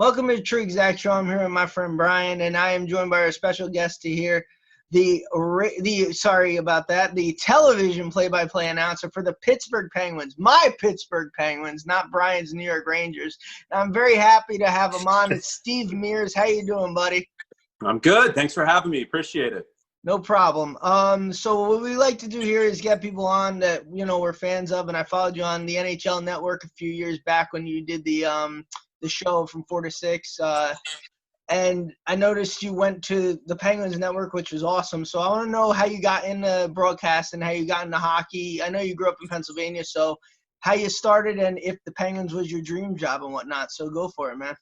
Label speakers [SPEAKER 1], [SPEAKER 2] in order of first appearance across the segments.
[SPEAKER 1] Welcome to TruExact Show. I'm here with my friend Brian, and I am joined by our special guest to hear the television play-by-play announcer for the Pittsburgh Penguins, my Pittsburgh Penguins, not Brian's New York Rangers. And I'm very happy to have him on. It's Steve MEARS. How you doing, buddy?
[SPEAKER 2] I'm good. Thanks for having me. Appreciate it.
[SPEAKER 1] No problem. So what we like to do here is get people on that, we're fans of, and I followed you on the NHL Network a few years back when you did the show from 4 to 6, and I noticed you went to the Penguins Network, which was awesome. So I want to know how you got into broadcast and how you got into hockey. I know you grew up in Pennsylvania, so how you started and if the Penguins was your dream job and whatnot. So go for it, man.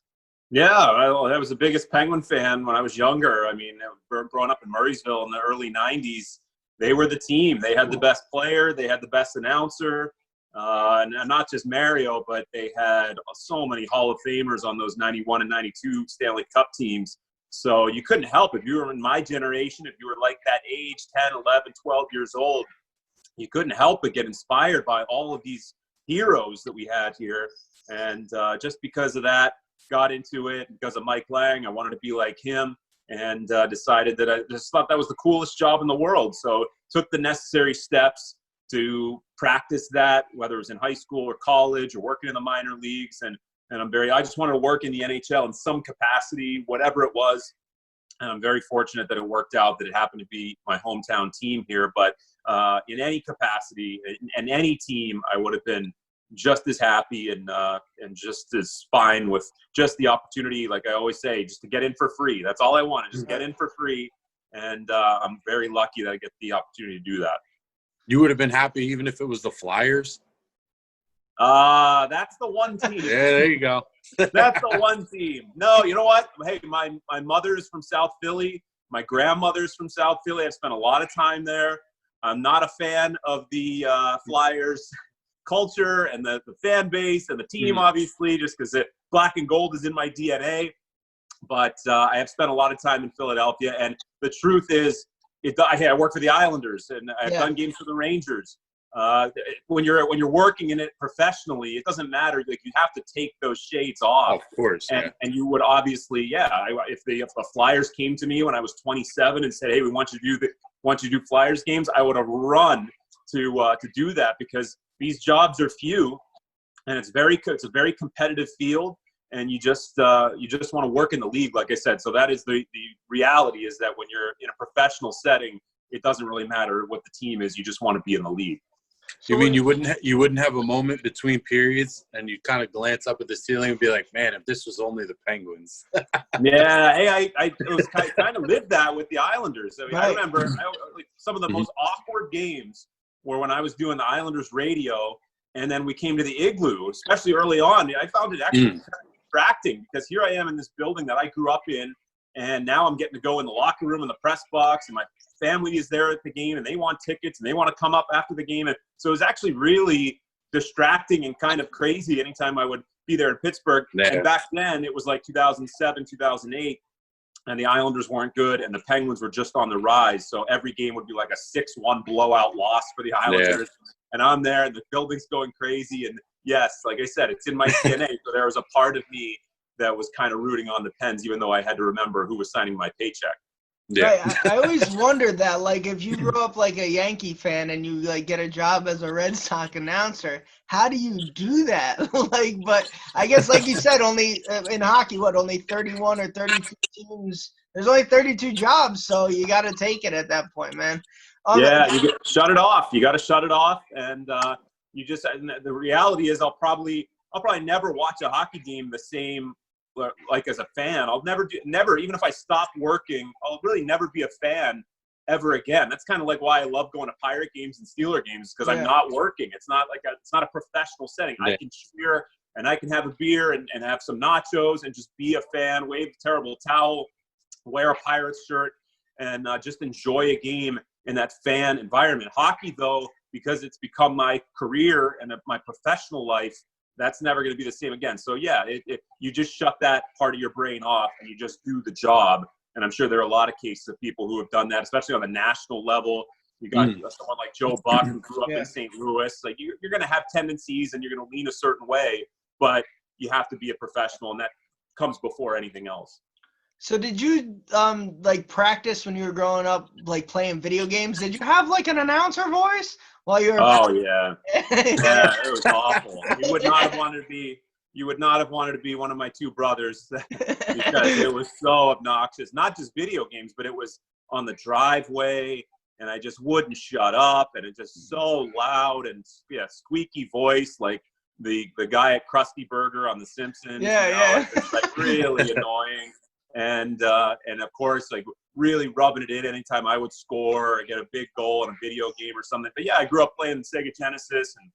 [SPEAKER 2] Yeah, I was the biggest Penguin fan when I was younger. I mean, growing up in Murraysville in the early 90s, they were the team. They had the best player. They had the best announcer. And not just Mario, but they had so many Hall of Famers on those 91 and 92 Stanley Cup teams. So you couldn't help if you were in my generation, if you were like that age, 10, 11, 12 years old, you couldn't help but get inspired by all of these heroes that we had here. And just because of that, got into it because of Mike Lang. I wanted to be like him and decided that I just thought that was the coolest job in the world. So took the necessary steps to practice that, whether it was in high school or college or working in the minor leagues. And I just wanted to work in the NHL in some capacity, whatever it was. And I'm very fortunate that it worked out, that it happened to be my hometown team here. But in any capacity, in any team, I would have been just as happy and just as fine with just the opportunity. Like I always say, just to get in for free. That's all I wanted, just get in for free. And I'm very lucky that I get the opportunity to do that.
[SPEAKER 3] You would have been happy even if it was the Flyers?
[SPEAKER 2] That's the one team.
[SPEAKER 3] Yeah, there you go.
[SPEAKER 2] That's the one team. No, you know what? Hey, my mother's from South Philly. My grandmother's from South Philly. I've spent a lot of time there. I'm not a fan of the Flyers culture and the fan base and the team, obviously, just because black and gold is in my DNA. But I have spent a lot of time in Philadelphia, and the truth is, I work for the Islanders, and I've done games for the Rangers. When you're working in it professionally, it doesn't matter. Like, you have to take those shades off.
[SPEAKER 3] Of course,
[SPEAKER 2] and you would obviously, if the Flyers came to me when I was 27 and said, "Hey, we want you to do Flyers games," I would have run to do that, because these jobs are few, and it's a very competitive field. And you just want to work in the league, like I said. So that is the reality, is that when you're in a professional setting, it doesn't really matter what the team is. You just want to be in the league.
[SPEAKER 3] You mean you wouldn't have a moment between periods and you kind of glance up at the ceiling and be like, man, if this was only the Penguins.
[SPEAKER 2] Yeah, hey, I kind of lived that with the Islanders. I mean, I remember some of the most awkward games were when I was doing the Islanders radio, and then we came to the Igloo, especially early on. I found it actually distracting, because here I am in this building that I grew up in, and now I'm getting to go in the locker room and the press box, and my family is there at the game, and they want tickets, and they want to come up after the game. And so it was actually really distracting and kind of crazy anytime I would be there in Pittsburgh. Yeah. And back then, it was like 2007, 2008, and the Islanders weren't good, and the Penguins were just on the rise. So every game would be like a 6-1 blowout loss for the Islanders. Yeah. And I'm there, and the building's going crazy. And yes, like I said, it's in my DNA. So there was a part of me that was kind of rooting on the Pens, even though I had to remember who was signing my paycheck.
[SPEAKER 1] Yeah. Right. I always wondered that, like, if you grow up like a Yankee fan and you like get a job as a Red Sox announcer, how do you do that? But I guess, like you said, only in hockey, only 31 or 32 teams. There's only 32 jobs, so you got to take it at that point, man.
[SPEAKER 2] You shut it off. You got to shut it off, and the reality is, I'll probably never watch a hockey game the same, like, as a fan. I'll never even if I stop working, I'll really never be a fan ever again. That's kind of like why I love going to Pirate games and Steeler games, because I'm not working. It's not a professional setting. I can cheer, and I can have a beer and have some nachos and just be a fan, wave a terrible towel, wear a Pirates shirt, and just enjoy a game in that fan environment. Hockey, though, because it's become my career and my professional life, that's never going to be the same again. So you just shut that part of your brain off and you just do the job. And I'm sure there are a lot of cases of people who have done that, especially on the national level. You got someone like Joe Buck, who grew up in St. Louis. Like, you're going to have tendencies and you're going to lean a certain way, but you have to be a professional. And that comes before anything else.
[SPEAKER 1] So did you like practice when you were growing up, like playing video games? Did you have like an announcer voice while you were?
[SPEAKER 2] Oh yeah, yeah, it was awful. You would not have wanted to be. You would not have wanted to be one of my two brothers because it was so obnoxious. Not just video games, but it was on the driveway, and I just wouldn't shut up, and it just so loud and squeaky voice like the guy at Krusty Burger on The Simpsons.
[SPEAKER 1] Yeah.
[SPEAKER 2] It's like really annoying. And of course, like really rubbing it in anytime I would score or get a big goal in a video game or something. But yeah, I grew up playing the Sega Genesis and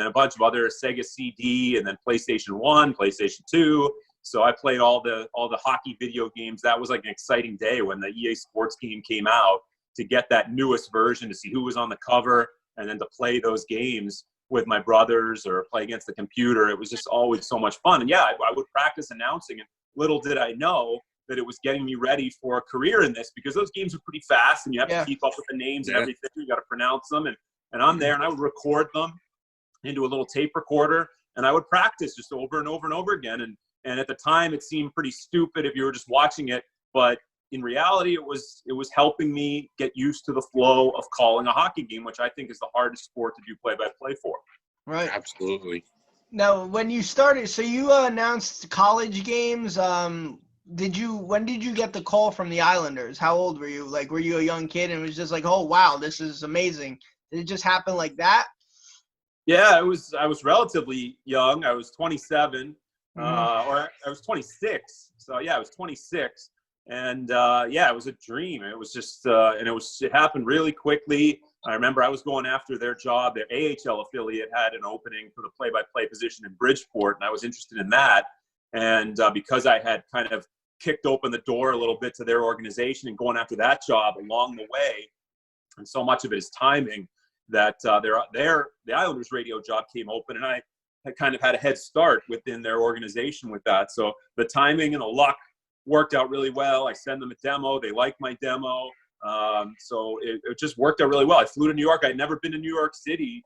[SPEAKER 2] a bunch of other Sega CD, and then PlayStation 1, PlayStation 2. So I played all the hockey video games. That was like an exciting day when the EA Sports game came out, to get that newest version, to see who was on the cover, and then to play those games with my brothers or play against the computer. It was just always so much fun. And yeah, I would practice announcing, and little did I know that it was getting me ready for a career in this, because those games are pretty fast and you have to keep up with the names and everything. You got to pronounce them. And I'm there, and I would record them into a little tape recorder, and I would practice just over and over and over again. And at the time, it seemed pretty stupid if you were just watching it, but in reality, it was helping me get used to the flow of calling a hockey game, which I think is the hardest sport to do play-by-play for.
[SPEAKER 1] Right.
[SPEAKER 3] Absolutely.
[SPEAKER 1] Now, when you started, so you announced college games. When did you get the call from the Islanders? How old were you? Like, were you a young kid and it was just like, oh wow, this is amazing? Did it just happen like that?
[SPEAKER 2] Yeah, I was relatively young. I was 27, or I was 26. So yeah, I was 26, and yeah, it was a dream. It was just, it happened really quickly. I remember I was going after their job. Their AHL affiliate had an opening for the play-by-play position in Bridgeport, and I was interested in that. And because I had kind of kicked open the door a little bit to their organization and going after that job along the way, and so much of it is timing, that the Islanders radio job came open, and I had kind of had a head start within their organization with that. So the timing and the luck worked out really well. I sent them a demo. They liked my demo. So it just worked out really well. I flew to New York. I'd never been to New York City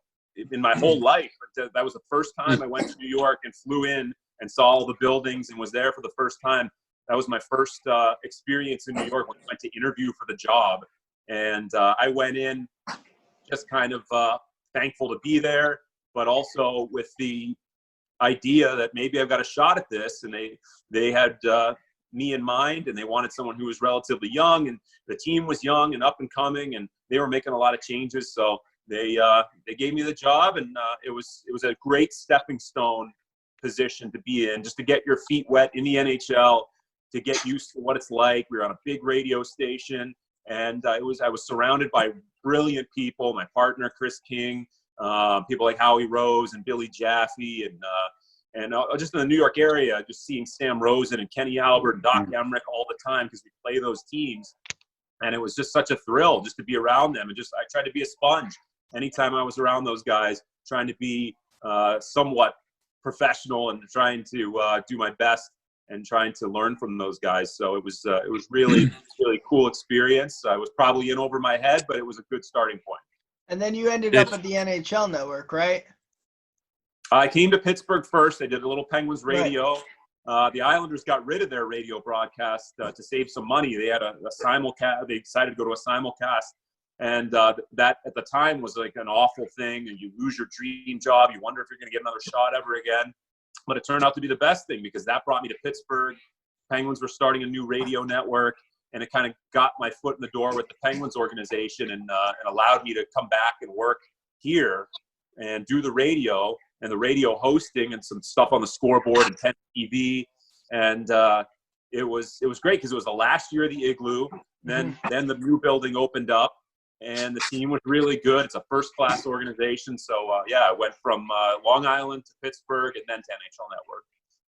[SPEAKER 2] in my whole life. That was the first time I went to New York and flew in and saw all the buildings and was there for the first time. That was my first experience in New York when I went to interview for the job. And I went in just kind of thankful to be there, but also with the idea that maybe I've got a shot at this. And they had me in mind, and they wanted someone who was relatively young, and the team was young and up and coming, and they were making a lot of changes. So they gave me the job, and it was a great stepping stone position to be in, just to get your feet wet in the NHL, to get used to what it's like. We were on a big radio station, and I was surrounded by brilliant people. My partner, Chris King, people like Howie Rose and Billy Jaffe, and just in the New York area, just seeing Sam Rosen and Kenny Albert and Doc Emmerich all the time, because we play those teams. And it was just such a thrill just to be around them. And I tried to be a sponge anytime I was around those guys, trying to be somewhat professional and trying to do my best and trying to learn from those guys. So it was really, really cool experience. I was probably in over my head, but it was a good starting point.
[SPEAKER 1] And then you ended up at the NHL Network, right?
[SPEAKER 2] I came to Pittsburgh first. I did a little Penguins radio. Right. The Islanders got rid of their radio broadcast to save some money. They had a simulcast. They decided to go to a simulcast. And that at the time was like an awful thing. And you lose your dream job. You wonder if you're going to get another shot ever again. But it turned out to be the best thing, because that brought me to Pittsburgh. Penguins were starting a new radio network, and it kind of got my foot in the door with the Penguins organization, and allowed me to come back and work here and do the radio and the radio hosting and some stuff on the scoreboard and 10 TV. And it was great, because it was the last year of the Igloo. Then the new building opened up, and the team was really good. It's a first-class organization. So, I went from Long Island to Pittsburgh and then to NHL Network.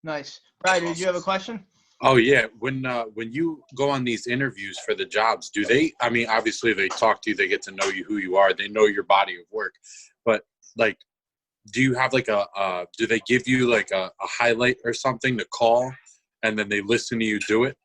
[SPEAKER 1] Nice. Brian, did you have a question?
[SPEAKER 3] Oh, yeah. When you go on these interviews for the jobs, obviously they talk to you, they get to know you, who you are, they know your body of work. But, like, do you have, like, do they give you, like, a highlight or something to call, and then they listen to you do it?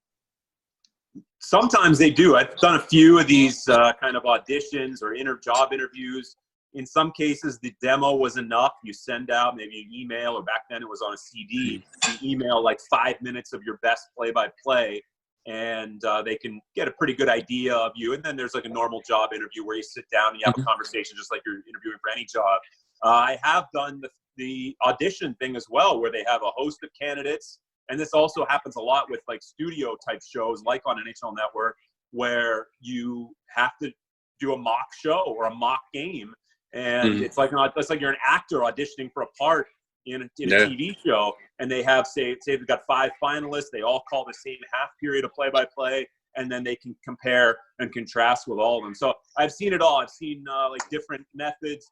[SPEAKER 2] Sometimes they do. I've done a few of these kind of auditions or job interviews In some cases, the demo was enough. You send out maybe an email, or back then it was on a CD. You email like 5 minutes of your best play-by-play, and they can get a pretty good idea of you. And then there's like a normal job interview where you sit down and you have a conversation just like you're interviewing for any job. I have done the audition thing as well, where they have a host of candidates. And this also happens a lot with like studio type shows, like on NHL Network, where you have to do a mock show or a mock game. And it's like you're an actor auditioning for a part in a TV show, and they have say they've got 5 finalists. They all call the same half period of play-by-play, and then they can compare and contrast with all of them. So I've seen it all. I've seen like different methods.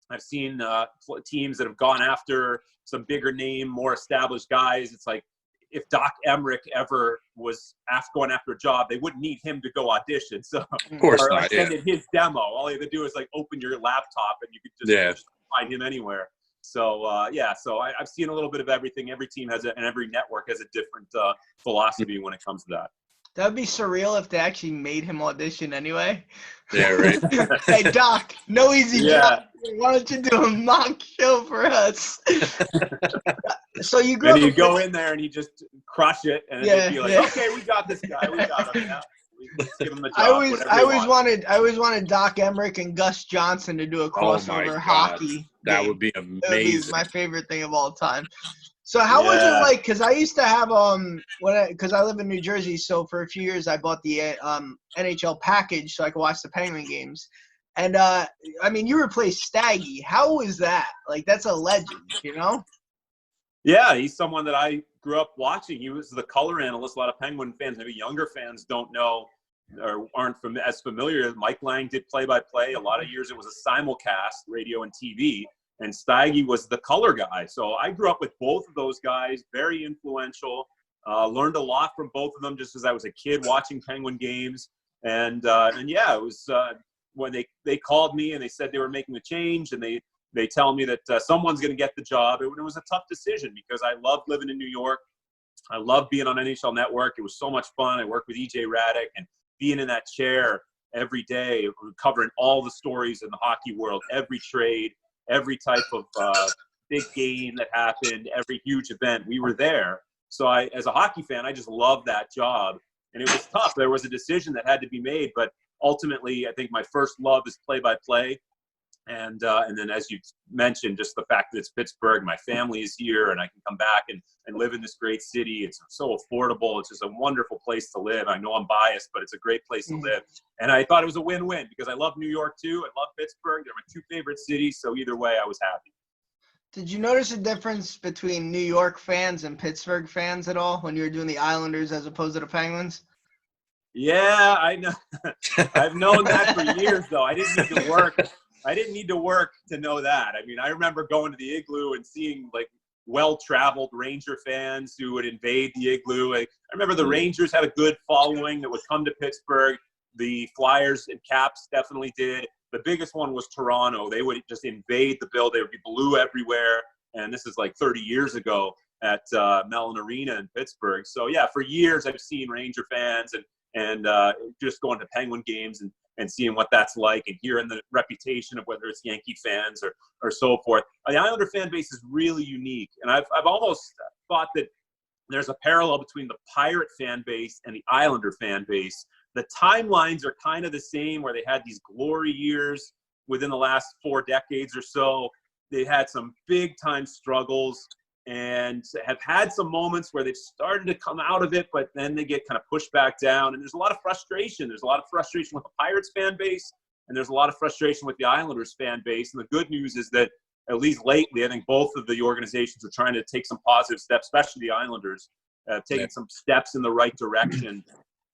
[SPEAKER 2] I've seen teams that have gone after some bigger name, more established guys. It's like, if Doc Emmerich ever was going after a job, they wouldn't need him to go audition. So,
[SPEAKER 3] of course
[SPEAKER 2] or
[SPEAKER 3] not,
[SPEAKER 2] send in his demo. All you have to do is like open your laptop, and you could just find him anywhere. So, so I've seen a little bit of everything. Every team has and every network has a different philosophy when it comes to that.
[SPEAKER 1] That would be surreal if they actually made him audition anyway.
[SPEAKER 3] Yeah, right.
[SPEAKER 1] Hey, Doc, no easy job. Why don't you do a mock show for us? So you
[SPEAKER 2] go in there and you just crush it, and it'd be like, okay, we got this guy. We got him. Yeah. Let's give him the job.
[SPEAKER 1] I always wanted Doc Emmerich and Gus Johnson to do a crossover hockey.
[SPEAKER 3] That would be amazing.
[SPEAKER 1] That would be my favorite thing of all time. So how was it like? Because I used to have because I live in New Jersey, so for a few years I bought the NHL package so I could watch the Penguin games. And I mean, you replaced Staggy. How was that? Like, that's a legend, you know?
[SPEAKER 2] Yeah, he's someone that I grew up watching. He was the color analyst. A lot of Penguin fans, maybe younger fans, don't know or aren't as familiar. Mike Lang did play-by-play. A lot of years it was a simulcast, radio and TV. And Staggy was the color guy. So I grew up with both of those guys, very influential. Learned a lot from both of them just as I was a kid watching Penguin games. And yeah, it was when they called me and they said they were making a change, and they tell me that someone's going to get the job. It was a tough decision because I loved living in New York. I loved being on NHL Network. It was so much fun. I worked with EJ Raddick, and being in that chair every day, covering all the stories in the hockey world, every trade, every type of big game that happened, every huge event, we were there. So as a hockey fan, I just loved that job. And it was tough. There was a decision that had to be made, but ultimately, I think my first love is play-by-play. And then, as you mentioned, just the fact that it's Pittsburgh, my family is here, and I can come back and live in this great city. It's so affordable. It's just a wonderful place to live. I know I'm biased, but it's a great place to live. And I thought it was a win-win because I love New York too. I love Pittsburgh. They're my 2 favorite cities. So either way, I was happy.
[SPEAKER 1] Did you notice a difference between New York fans and Pittsburgh fans at all when you were doing the Islanders as opposed to the Penguins?
[SPEAKER 2] Yeah, I know. I've known that for years, though. I didn't need to work. I didn't need to work to know that. I mean, I remember going to the Igloo and seeing like well-traveled Ranger fans who would invade the Igloo. I remember the Rangers had a good following that would come to Pittsburgh. The Flyers and Caps definitely did. The biggest one was Toronto. They would just invade the building. There would be blue everywhere. And this is like 30 years ago at Mellon Arena in Pittsburgh. So yeah, for years I've seen Ranger fans and just going to Penguin games and seeing what that's like and hearing the reputation of whether it's Yankee fans or so forth. The Islander fan base is really unique. And I've almost thought that there's a parallel between the Pirate fan base and the Islander fan base. The timelines are kind of the same, where they had these glory years within the last 4 decades or so. They had some big time struggles and have had some moments where they've started to come out of it, but then they get kind of pushed back down. And there's a lot of frustration. There's a lot of frustration with the Pirates fan base, and there's a lot of frustration with the Islanders fan base. And the good news is that at least lately, I think both of the organizations are trying to take some positive steps, especially the Islanders, taking some steps in the right direction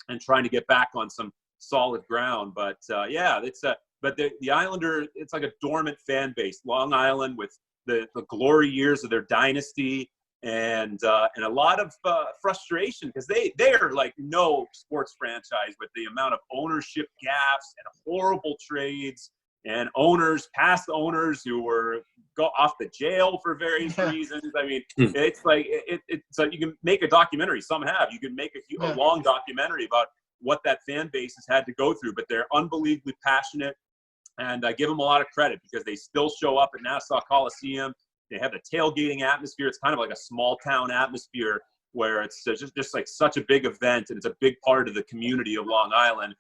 [SPEAKER 2] and trying to get back on some solid ground. But yeah, but the Islander, it's like a dormant fan base. Long Island with the glory years of their dynasty and a lot of frustration because they are like no sports franchise with the amount of ownership gaps and horrible trades and past owners who were off the jail for various reasons. I mean, it's like it's like you can make a documentary. Some have. You can make a long documentary about what that fan base has had to go through, but they're unbelievably passionate. And I give them a lot of credit because they still show up at Nassau Coliseum. They have the tailgating atmosphere. It's kind of like a small town atmosphere where it's just like such a big event, and it's a big part of the community of Long Island.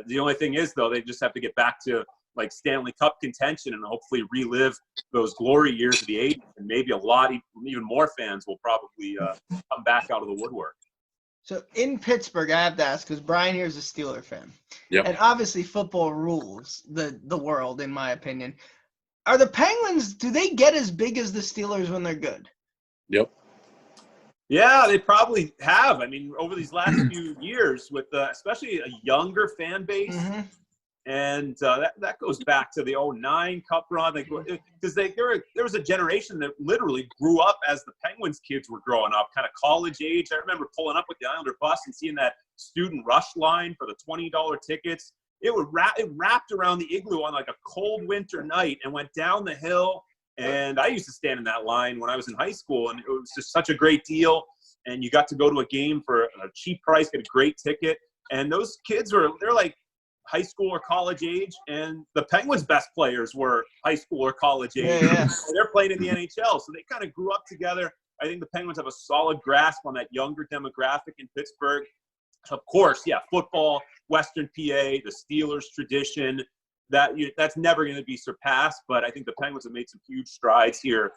[SPEAKER 2] The only thing is, though, they just have to get back to like Stanley Cup contention and hopefully relive those glory years of the 80s. And maybe even more fans will probably come back out of the woodwork.
[SPEAKER 1] So in Pittsburgh, I have to ask, because Brian here is a Steeler fan.
[SPEAKER 3] Yep.
[SPEAKER 1] And obviously football rules the world, in my opinion. Are the Penguins, do they get as big as the Steelers when they're good?
[SPEAKER 3] Yep.
[SPEAKER 2] Yeah, they probably have. I mean, over these last few years with especially a younger fan base.
[SPEAKER 1] Mm-hmm.
[SPEAKER 2] And that goes back to the 2009 Cup run, because there was a generation that literally grew up as the Penguins kids were growing up, kind of college age. I remember pulling up with the Islander bus and seeing that student rush line for the $20 tickets. It wrapped around the igloo on like a cold winter night and went down the hill. And I used to stand in that line when I was in high school, and it was just such a great deal. And you got to go to a game for a cheap price, get a great ticket. And those kids they're like high school or college age, and the Penguins' best players were high school or college age.
[SPEAKER 1] Yeah.
[SPEAKER 2] So they're playing in the NHL, so they kind of grew up together. I think the Penguins have a solid grasp on that younger demographic in Pittsburgh. Of course, yeah, football, Western PA, the Steelers tradition, that's never going to be surpassed. But I think the Penguins have made some huge strides here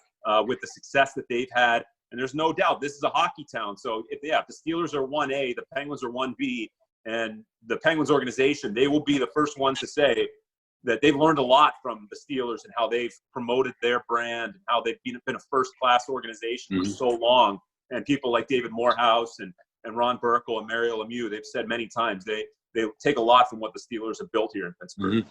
[SPEAKER 2] with the success that they've had. And there's no doubt this is a hockey town. So if the Steelers are 1A, the Penguins are 1B. And the Penguins organization, they will be the first ones to say that they've learned a lot from the Steelers and how they've promoted their brand and how they've been a first-class organization for so long. And people like David Morehouse and Ron Burkle and Mario Lemieux, they've said many times they take a lot from what the Steelers have built here in Pittsburgh.
[SPEAKER 3] Mm-hmm.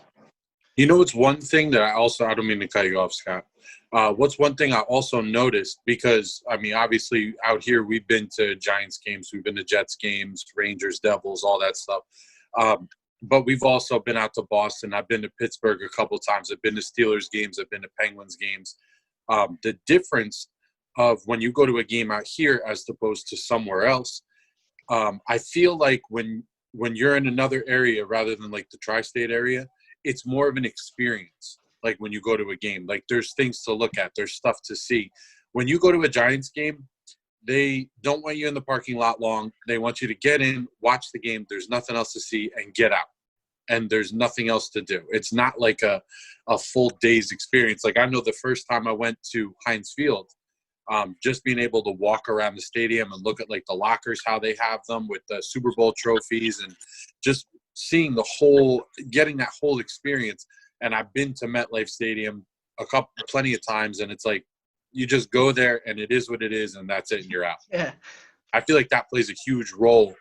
[SPEAKER 3] You know, it's one thing that I don't mean to cut you off, Scott. What's one thing I also noticed, because, I mean, obviously out here we've been to Giants games, we've been to Jets games, Rangers, Devils, all that stuff. But we've also been out to Boston. I've been to Pittsburgh a couple of times. I've been to Steelers games. I've been to Penguins games. The difference of when you go to a game out here as opposed to somewhere else, I feel like when you're in another area rather than like the tri-state area, it's more of an experience. Like when you go to a game, like there's things to look at, there's stuff to see. When you go to a Giants game, they don't want you in the parking lot long. They want you to get in, watch the game. There's nothing else to see, and get out. And there's nothing else to do. It's not like a full day's experience. Like I know the first time I went to Heinz Field, just being able to walk around the stadium and look at like the lockers, how they have them with the Super Bowl trophies, and just seeing getting that whole experience. And I've been to MetLife Stadium plenty of times, and it's like you just go there and it is what it is, and that's it, and you're out.
[SPEAKER 1] Yeah.
[SPEAKER 3] I feel like that plays a huge role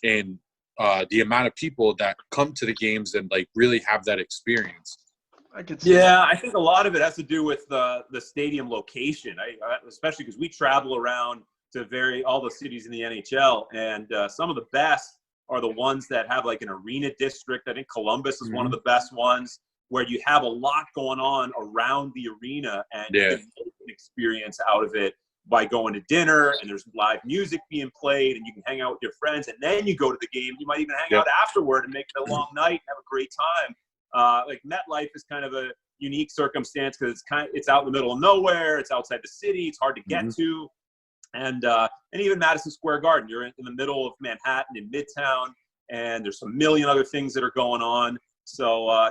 [SPEAKER 3] in the amount of people that come to the games and like really have that experience.
[SPEAKER 1] I could see
[SPEAKER 2] Yeah,
[SPEAKER 1] that.
[SPEAKER 2] I think a lot of it has to do with the stadium location, especially because we travel around to all the cities in the NHL, and some of the best are the ones that have like an arena district. I think Columbus is one of the best ones, where you have a lot going on around the arena, and you can make an experience out of it by going to dinner, and there's live music being played, and you can hang out with your friends, and then you go to the game. You might even hang out afterward and make it a long night, have a great time. Like MetLife is kind of a unique circumstance because it's out in the middle of nowhere. It's outside the city. It's hard to get to. And even Madison Square Garden, you're in the middle of Manhattan in Midtown, and there's a million other things that are going on. So,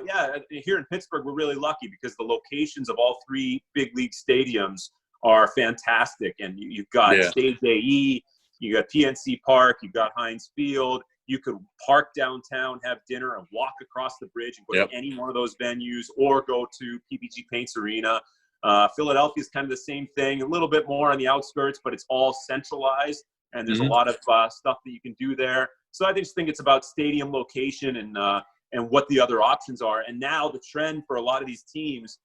[SPEAKER 2] here in Pittsburgh, we're really lucky because the locations of all three big league stadiums are fantastic. And you've got Stage AE, you got PNC Park, you've got Heinz Field. You could park downtown, have dinner, and walk across the bridge and go to any one of those venues, or go to PPG Paints Arena. Philadelphia is kind of the same thing, a little bit more on the outskirts, but it's all centralized, and there's a lot of stuff that you can do there. So I just think it's about stadium location and what the other options are. And now the trend for a lot of these teams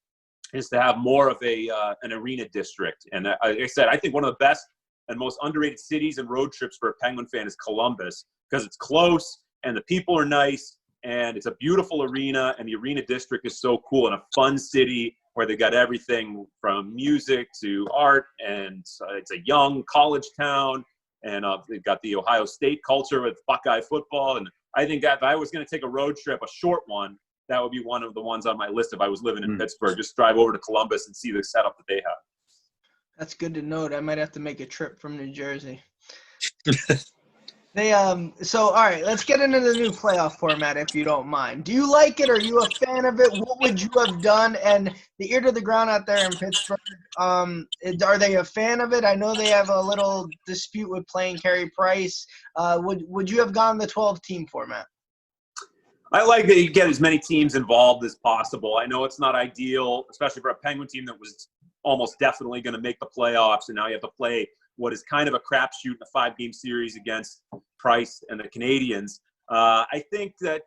[SPEAKER 2] is to have more of an arena district. And like I said, I think one of the best and most underrated cities and road trips for a Penguin fan is Columbus, because it's close and the people are nice and it's a beautiful arena, and the arena district is so cool, and a fun city where they got everything from music to art, and it's a young college town, and they've got the Ohio State culture with Buckeye football. And I think that if I was going to take a road trip, a short one, that would be one of the ones on my list if I was living in Pittsburgh. Just drive over to Columbus and see the setup that they have.
[SPEAKER 1] That's good to note. I might have to make a trip from New Jersey. So all right, let's get into the new playoff format if you don't mind. Do you like it? Are you a fan of it? What would you have done? And the ear to the ground out there in Pittsburgh, are they a fan of it? I know they have a little dispute with playing Carey Price. Would you have gone the 12-team format?
[SPEAKER 2] I like that you get as many teams involved as possible. I know it's not ideal, especially for a Penguin team that was almost definitely going to make the playoffs, and now you have to play what is kind of a crapshoot in a 5-game series against Price and the Canadiens. I think that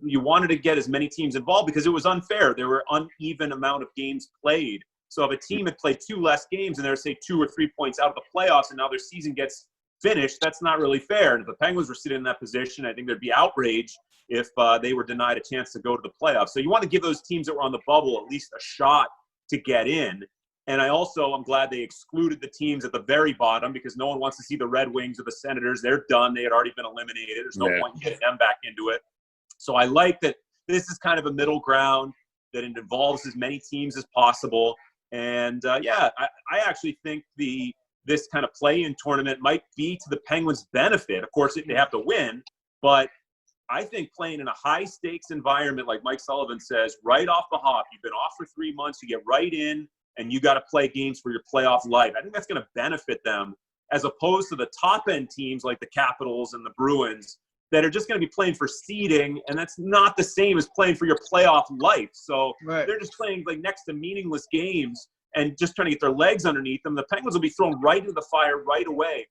[SPEAKER 2] you wanted to get as many teams involved because it was unfair. There were uneven amount of games played. So if a team had played 2 less games and they're, say, 2 or 3 points out of the playoffs and now their season gets finished, that's not really fair. And if the Penguins were sitting in that position, I think there'd be outrage if they were denied a chance to go to the playoffs. So you want to give those teams that were on the bubble at least a shot to get in. And I'm glad they excluded the teams at the very bottom because no one wants to see the Red Wings or the Senators. They're done. They had already been eliminated. There's no point in getting them back into it. So I like that this is kind of a middle ground, that it involves as many teams as possible. And, I actually think this kind of play-in tournament might be to the Penguins' benefit. Of course, they have to win. But I think playing in a high-stakes environment, like Mike Sullivan says, right off the hop, you've been off for 3 months, you get right in, and you got to play games for your playoff life. I think that's going to benefit them as opposed to the top-end teams like the Capitals and the Bruins that are just going to be playing for seeding, and that's not the same as playing for your playoff life. So They're just playing like next to meaningless games and just trying to get their legs underneath them. The Penguins will be thrown right into the fire right away.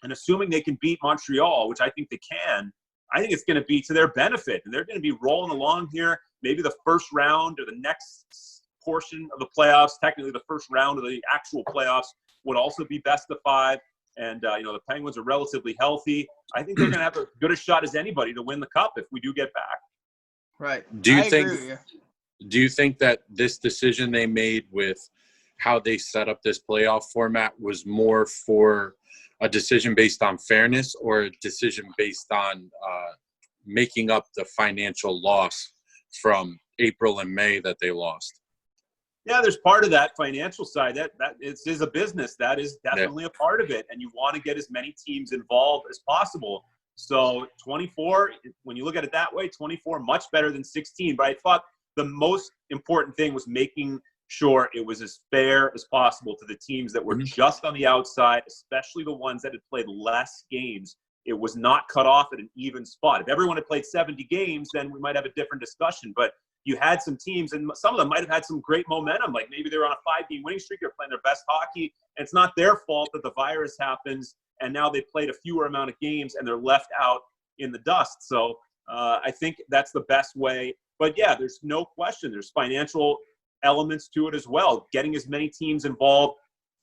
[SPEAKER 2] And assuming they can beat Montreal, which I think they can, I think it's going to be to their benefit. And they're going to be rolling along here, maybe the first round or the next portion of the playoffs. Technically, the first round of the actual playoffs would also be best of 5. And, the Penguins are relatively healthy. I think they're going to have as good a shot as anybody to win the Cup if we do get back.
[SPEAKER 1] Right.
[SPEAKER 3] Do you think that this decision they made with how they set up this playoff format was more for a decision based on fairness or a decision based on making up the financial loss from April and May that they lost?
[SPEAKER 2] Yeah, there's part of that financial side. That is a business. That is definitely a part of it. And you want to get as many teams involved as possible. So 24, when you look at it that way, 24, much better than 16. But I thought the most important thing was making sure it was as fair as possible to the teams that were just on the outside, especially the ones that had played less games. It was not cut off at an even spot. If everyone had played 70 games, then we might have a different discussion. But you had some teams, and some of them might have had some great momentum. Like maybe they were on a 5-game winning streak. They're playing their best hockey. And it's not their fault that the virus happens, and now they played a fewer amount of games, and they're left out in the dust. So I think that's the best way. But, yeah, there's no question. There's financial elements to it as well. Getting as many teams involved,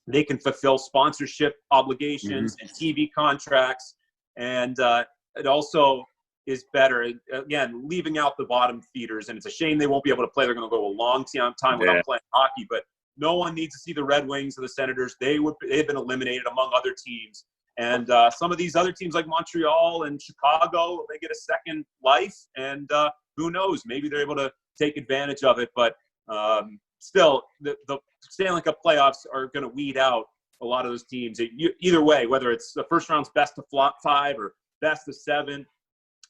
[SPEAKER 2] they can fulfill sponsorship obligations and TV contracts. And it also is better, again, leaving out the bottom feeders. And it's a shame they won't be able to play. They're going to go a long time without playing hockey. But no one needs to see the Red Wings or the Senators. They've been eliminated among other teams. And some of these other teams like Montreal and Chicago, they get a second life. And who knows? Maybe they're able to take advantage of it. But still, the Stanley Cup playoffs are going to weed out a lot of those teams. Either way, whether it's the first round's best of 5 or best of 7,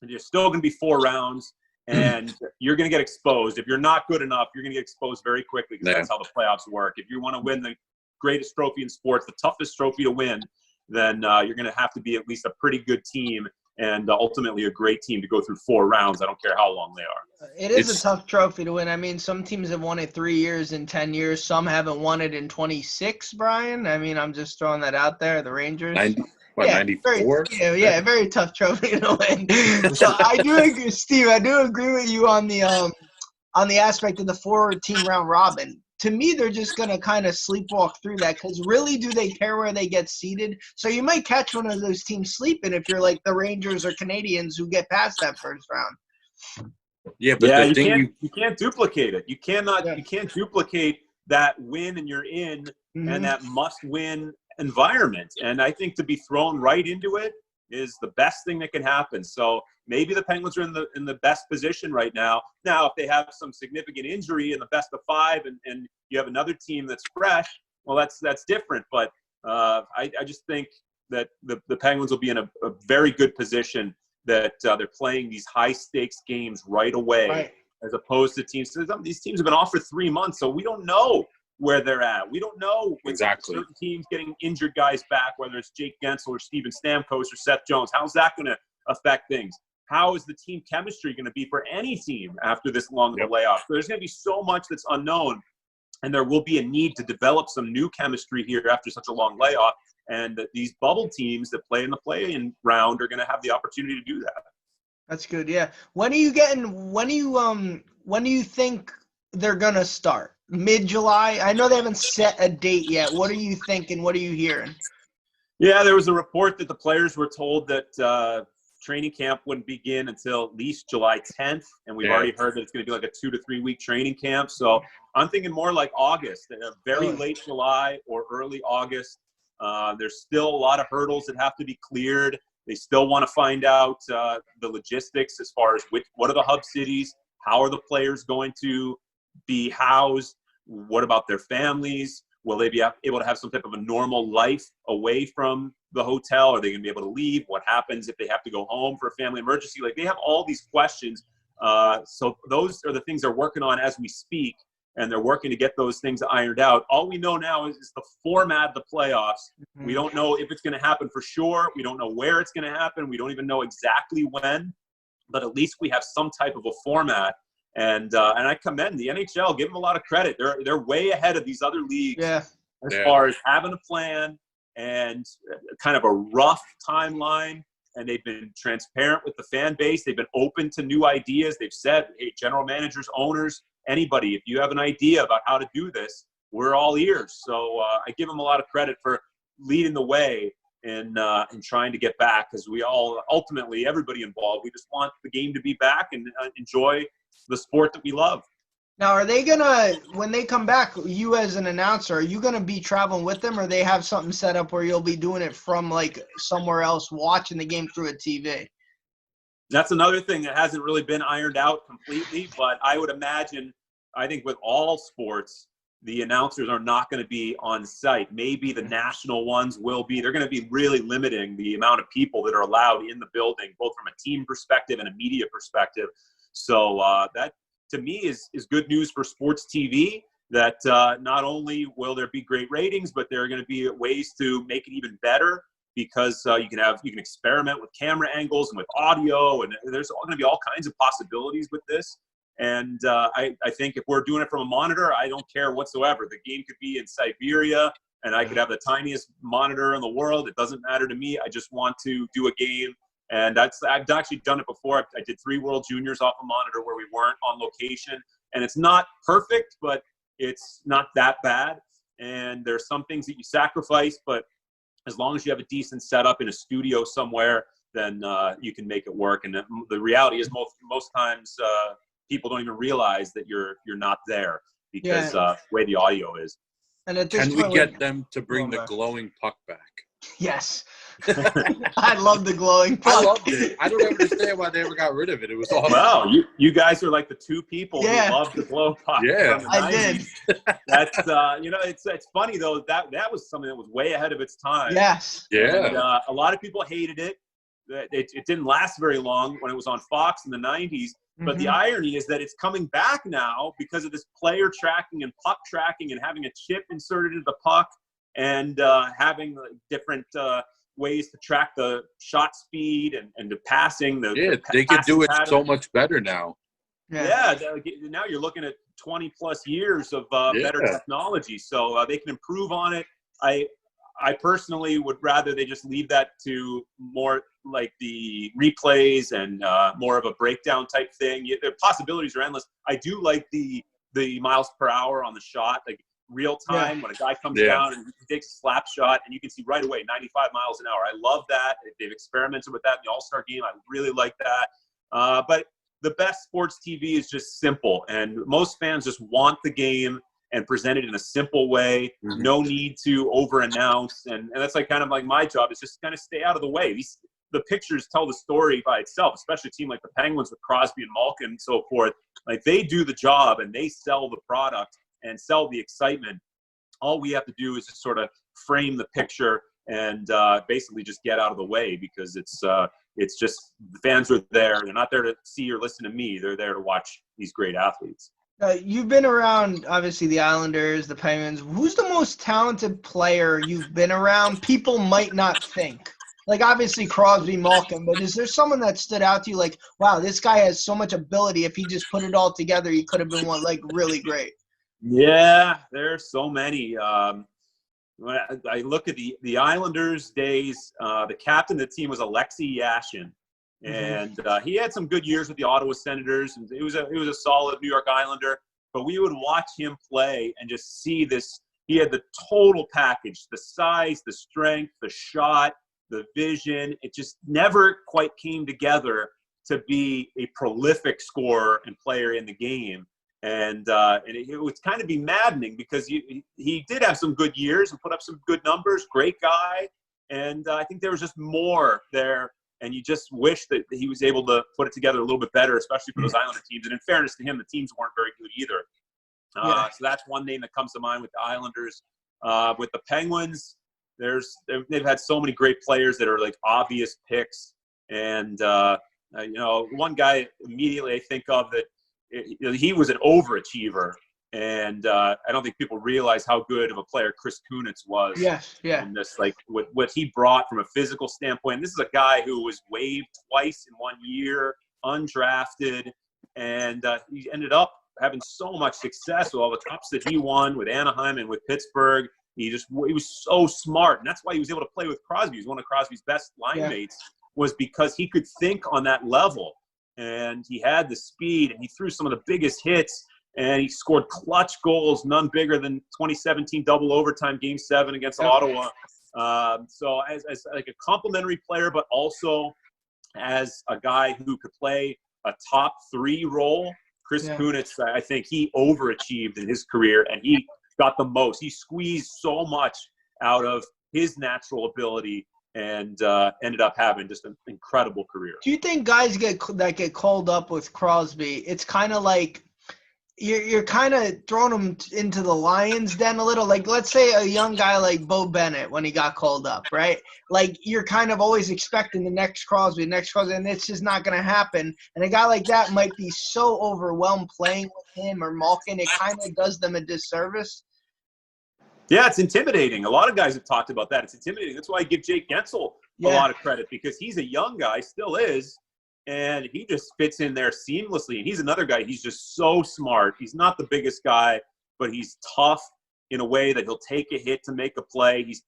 [SPEAKER 2] and you're still going to be 4 rounds, and you're going to get exposed. If you're not good enough, you're going to get exposed very quickly because that's how the playoffs work. If you want to win the greatest trophy in sports, the toughest trophy to win, then you're going to have to be at least a pretty good team and ultimately a great team to go through 4 rounds. I don't care how long they are.
[SPEAKER 1] It is a tough trophy to win. I mean, some teams have won it 3 years in 10 years. Some haven't won it in 26, Brian. I mean, I'm just throwing that out there. The Rangers.
[SPEAKER 3] 94?
[SPEAKER 1] Very tough trophy to win. So I do agree, Steve. I do agree with you on the aspect of the 4-team round robin. To me, they're just going to kind of sleepwalk through that because really, do they care where they get seated? So you might catch one of those teams sleeping if you're like the Rangers or Canadians who get past that first round.
[SPEAKER 3] Yeah, but
[SPEAKER 2] you can't duplicate it. You cannot. Yeah. You can't duplicate that win and you're in and that must-win environment. And I think to be thrown right into it is the best thing that can happen. So maybe the Penguins are in the best position right now. Now, if they have some significant injury in the best of 5 and you have another team that's fresh, well, that's different. But I just think that the Penguins will be in a very good position that they're playing these high-stakes games right away,
[SPEAKER 1] Right.
[SPEAKER 2] as opposed to teams. These teams have been off for 3 months, so we don't know where they're at. We don't know with
[SPEAKER 3] Exactly.
[SPEAKER 2] certain teams getting injured guys back, whether it's Jake Gensel or Steven Stamkos or Seth Jones. How's that going to affect things? How is the team chemistry going to be for any team after this long of a layoff? So there's going to be so much that's unknown, and there will be a need to develop some new chemistry here after such a long layoff. And these bubble teams that play in the play-in round are going to have the opportunity to do that.
[SPEAKER 1] That's good. Yeah. When do you think they're going to start? Mid-July? I know they haven't set a date yet. What are you thinking? What are you hearing?
[SPEAKER 2] Yeah, there was a report that the players were told that training camp wouldn't begin until at least July 10th. And we've already heard that it's going to be like a 2 to 3 week training camp. So I'm thinking more like August, very late July or early August. There's still a lot of hurdles that have to be cleared. They still want to find out the logistics as far as what are the hub cities, how are the players going to be housed, what about their families, will they be able to have some type of a normal life away from the hotel, are they going to be able to leave, what happens if they have to go home for a family emergency, like they have all these questions. So those are the things they're working on as we speak. And they're working to get those things ironed out. All we know now is the format of the playoffs. Mm-hmm. We don't know if it's going to happen for sure. We don't know where it's going to happen. We don't even know exactly when. But at least we have some type of a format. And I commend the NHL. Give them a lot of credit. They're way ahead of these other leagues as far as having a plan and kind of a rough timeline. And they've been transparent with the fan base. They've been open to new ideas. They've said, hey, general managers, owners, anybody, if you have an idea about how to do this, we're all ears. So I give them a lot of credit for leading the way in trying to get back, because we all, ultimately, everybody involved, we just want the game to be back and enjoy the sport that we love.
[SPEAKER 1] Now, are they going to, when they come back, you as an announcer, are you going to be traveling with them, or they have something set up where you'll be doing it from like somewhere else, watching the game through a TV?
[SPEAKER 2] That's another thing that hasn't really been ironed out completely, but I would imagine, I think with all sports, the announcers are not going to be on site. Maybe the national ones will be. They're going to be really limiting the amount of people that are allowed in the building, both from a team perspective and a media perspective. So that, to me, is good news for sports TV, that not only will there be great ratings, but there are going to be ways to make it even better, because you can experiment with camera angles and with audio, and there's going to be all kinds of possibilities with this. And I think if we're doing it from a monitor, I don't care whatsoever. The game could be in Siberia, and I could have the tiniest monitor in the world. It doesn't matter to me. I just want to do a game. And I've actually done it before. I did 3 World Juniors off a monitor where we weren't on location. And it's not perfect, but it's not that bad. And there's some things that you sacrifice, but as long as you have a decent setup in a studio somewhere, then you can make it work. And the reality is most times people don't even realize that you're not there, because the way the audio is.
[SPEAKER 1] And at this
[SPEAKER 3] Can we get them to bring the glowing puck back?
[SPEAKER 1] Yes. I love the glowing puck.
[SPEAKER 3] I loved it. I don't understand why they ever got rid of it. It was awesome.
[SPEAKER 2] Wow, you guys are like the 2 people who love the glow puck.
[SPEAKER 3] Yeah,
[SPEAKER 2] from the 90s.
[SPEAKER 1] I did.
[SPEAKER 2] That's it's funny though, that was something that was way ahead of its time.
[SPEAKER 1] Yes.
[SPEAKER 2] Yeah. And, a lot of people hated it. It didn't last very long when it was on Fox in the 90s. But the irony is that it's coming back now because of this player tracking and puck tracking and having a chip inserted into the puck, and having different ways to track the shot speed and the passing.
[SPEAKER 3] They could do it so much better now.
[SPEAKER 2] Yeah, now you're looking at 20-plus years of better technology, so they can improve on it. I personally would rather they just leave that to more like the replays and more of a breakdown type thing. The possibilities are endless. I do like the miles per hour on the shot, like real time when a guy comes down and he takes a slap shot and you can see right away 95 miles an hour. I love that. They've experimented with that in the All-Star game. I really like that. But the best sports TV is just simple, and most fans just want the game and present it in a simple way. No need to over-announce, and that's like kind of like my job is just kind of stay out of the way. the pictures tell the story by itself, especially a team like the Penguins with Crosby and Malkin and so forth. Like, they do the job and they sell the product and sell the excitement. All we have to do is just sort of frame the picture and basically just get out of the way, because it's just, the fans are there. They're not there to see or listen to me. They're there to watch these great athletes.
[SPEAKER 1] You've been around, obviously, the Islanders, the Penguins. Who's the most talented player you've been around? People might not think. Like, obviously, Crosby, Malkin, but is there someone that stood out to you like, wow, this guy has so much ability. If he just put it all together, he could have been one, like, really great?
[SPEAKER 2] Yeah, there's so many. When I look at the Islanders days, the captain of the team was Alexei Yashin. And he had some good years with the Ottawa Senators, and he was a solid New York Islander. But we would watch him play and just see this. He had the total package: the size, the strength, the shot, the vision. It just never quite came together to be a prolific scorer and player in the game. And it would kind of be maddening, because he did have some good years and put up some good numbers. Great guy, and I think there was just more there. And you just wish that he was able to put it together a little bit better, especially for those Islander teams. And in fairness to him, the teams weren't very good either. So that's one name that comes to mind with the Islanders. With the Penguins, they've had so many great players that are like obvious picks. And, one guy immediately I think of that, he was an overachiever. And I don't think people realize how good of a player Chris Kunitz was.
[SPEAKER 1] Yes, yeah.
[SPEAKER 2] And just like what he brought from a physical standpoint. This is a guy who was waived twice in 1 year, undrafted, and he ended up having so much success with all the cups that he won with Anaheim and with Pittsburgh. He was so smart, and that's why he was able to play with Crosby. He was one of Crosby's best line mates, was because he could think on that level, and he had the speed, and he threw some of the biggest hits. And he scored clutch goals, none bigger than 2017 double overtime Game 7 against Ottawa. So as like a complimentary player, but also as a guy who could play a top 3 role, Chris Kunitz, I think he overachieved in his career, and he got the most. He squeezed so much out of his natural ability, and ended up having just an incredible career.
[SPEAKER 1] Do you think guys get called up with Crosby, it's kind of like you're kind of throwing them into the lion's den a little? Like, let's say a young guy like Bo Bennett, when he got called up, right? Like, you're kind of always expecting the next Crosby, and it's just not going to happen. And a guy like that might be so overwhelmed playing with him or Malkin, it kind of does them a disservice.
[SPEAKER 2] Yeah, it's intimidating. A lot of guys have talked about that. It's intimidating. That's why I give Jake Gensel a lot of credit, because he's a young guy, still is, and he just fits in there seamlessly. And he's another guy. He's just so smart. He's not the biggest guy, but he's tough in a way that he'll take a hit to make a play. His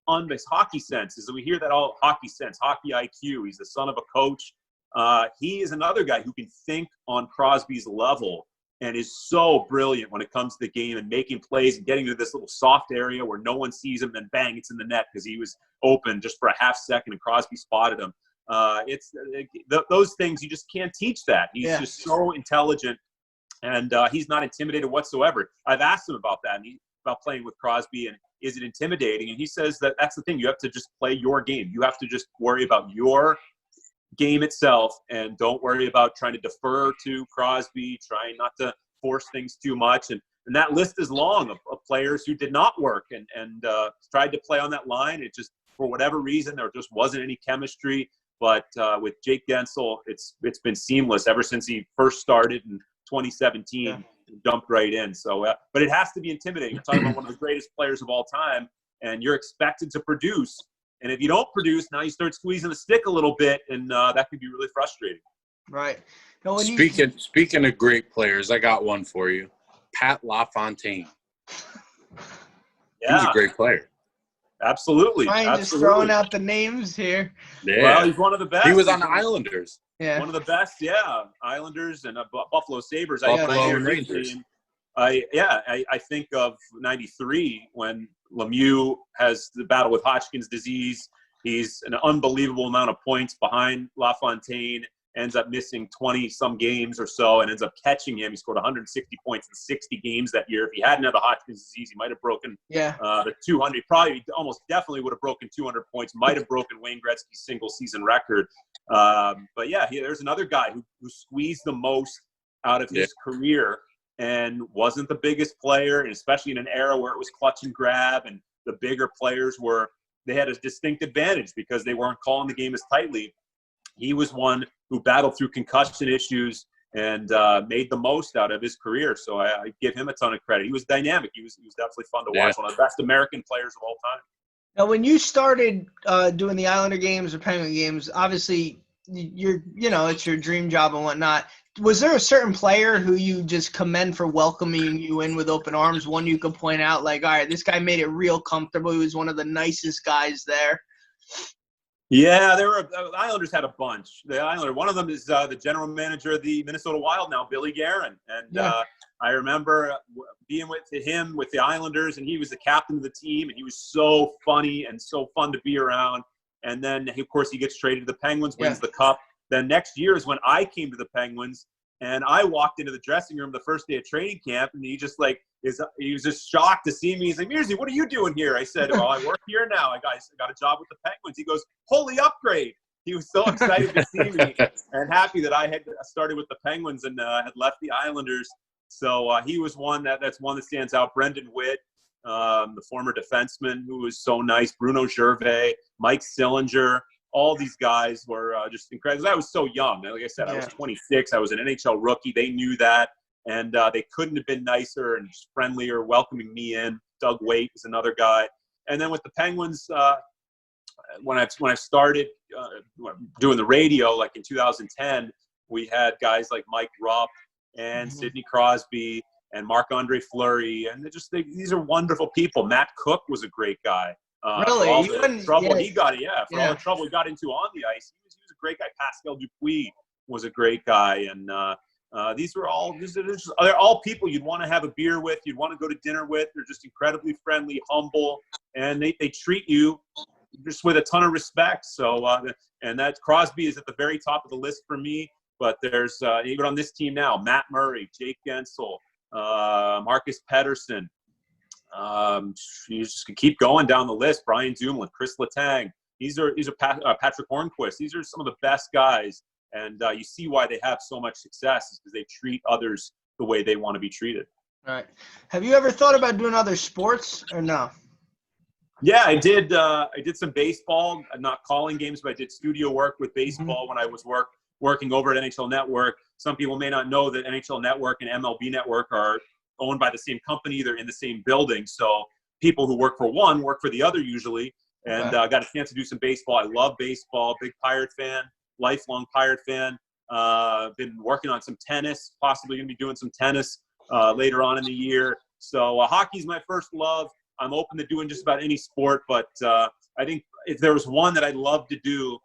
[SPEAKER 2] hockey sense is, we hear that all, hockey sense, hockey IQ. He's the son of a coach. He is another guy who can think on Crosby's level and is so brilliant when it comes to the game and making plays and getting to this little soft area where no one sees him, and bang, it's in the net because he was open just for a half second and Crosby spotted him. Those things, you just can't teach that. He's just so intelligent, and he's not intimidated whatsoever. I've asked him about that, about playing with Crosby, and is it intimidating? And he says that that's the thing. You have to just play your game. You have to just worry about your game itself, and don't worry about trying to defer to Crosby, trying not to force things too much. And that list is long of players who did not work and tried to play on that line. It just, for whatever reason, there just wasn't any chemistry. But with Jake Gensel, it's been seamless ever since he first started in 2017. Jumped right in. So, but it has to be intimidating. You're talking about one of the greatest players of all time, and you're expected to produce. And if you don't produce, now you start squeezing the stick a little bit, and that could be really frustrating.
[SPEAKER 1] Right. Now,
[SPEAKER 3] Speaking of great players, I got one for you. Pat LaFontaine. He was a great player.
[SPEAKER 2] Absolutely.
[SPEAKER 1] Just throwing out the names here.
[SPEAKER 3] Yeah.
[SPEAKER 2] Well, he's one of the best.
[SPEAKER 3] He was on the Islanders.
[SPEAKER 1] Yeah.
[SPEAKER 2] One of the best, Islanders and Buffalo Sabres.
[SPEAKER 3] Buffalo Rangers.
[SPEAKER 2] I think of 93 when Lemieux has the battle with Hodgkin's disease. He's an unbelievable amount of points behind LaFontaine, ends up missing 20-some games or so, and ends up catching him. He scored 160 points in 60 games that year. If he hadn't had the Hodgkin's disease, he might have broken the 200. Probably almost definitely would have broken 200 points, might have broken Wayne Gretzky's single-season record. But yeah, there's another guy who squeezed the most out of his career and wasn't the biggest player, and especially in an era where it was clutch and grab, and the bigger players they had a distinct advantage because they weren't calling the game as tightly. He was one who battled through concussion issues and made the most out of his career. So I give him a ton of credit. He was dynamic. He was definitely fun to watch. One of the best American players of all time.
[SPEAKER 1] Now, when you started doing the Islander games or Penguin games, obviously it's your dream job and whatnot. Was there a certain player who you just commend for welcoming you in with open arms? One you could point out, like, all right, this guy made it real comfortable. He was one of the nicest guys there.
[SPEAKER 2] Yeah, the Islanders had a bunch. One of them is the general manager of the Minnesota Wild now, Billy Guerin. And I remember being with him with the Islanders, and he was the captain of the team, and he was so funny and so fun to be around. And then, of course, he gets traded to the Penguins, wins the Cup. Then next year is when I came to the Penguins, and I walked into the dressing room the first day of training camp, and he just he was just shocked to see me. He's like, "Mearsy, what are you doing here?" I said, "Well, I work here now. I got a job with the Penguins." He goes, "Holy upgrade!" He was so excited to see me and happy that I had started with the Penguins and had left the Islanders. So he was that's one that stands out. Brendan Witt, the former defenseman, who was so nice. Bruno Gervais, Mike Sillinger. All these guys were just incredible. I was so young. Like I said, I was 26. I was an NHL rookie. They knew that. And they couldn't have been nicer and just friendlier, welcoming me in. Doug Waite is another guy. And then with the Penguins, when I started doing the radio, like in 2010, we had guys like Mike Rupp and Sidney Crosby and Marc-Andre Fleury. And these are wonderful people. Matt Cook was a great guy.
[SPEAKER 1] Really?
[SPEAKER 2] For all the trouble he got, all the trouble he got into on the ice, he was a great guy. Pascal Dupuis was a great guy, and they're all people you'd want to have a beer with, you'd want to go to dinner with. They're just incredibly friendly, humble, and they treat you just with a ton of respect. So, and that Crosby is at the very top of the list for me. But there's even on this team now, Matt Murray, Jake Gensel, Marcus Pettersson. You just can keep going down the list. Brian Dumoulin, Chris Letang. These are Patrick Hornquist. These are some of the best guys, and you see why they have so much success is because they treat others the way they want to be treated.
[SPEAKER 1] All right. Have you ever thought about doing other sports or no?
[SPEAKER 2] Yeah, I did. I did some baseball. I'm not calling games, but I did studio work with baseball when I was working over at NHL Network. Some people may not know that NHL Network and MLB Network are owned by the same company. They're in the same building. So people who work for one work for the other usually. And got a chance to do some baseball. I love baseball. Big Pirate fan, lifelong Pirate fan. Been working on some tennis, possibly going to be doing some tennis later on in the year. So hockey's my first love. I'm open to doing just about any sport, but I think if there was one that I'd love to do,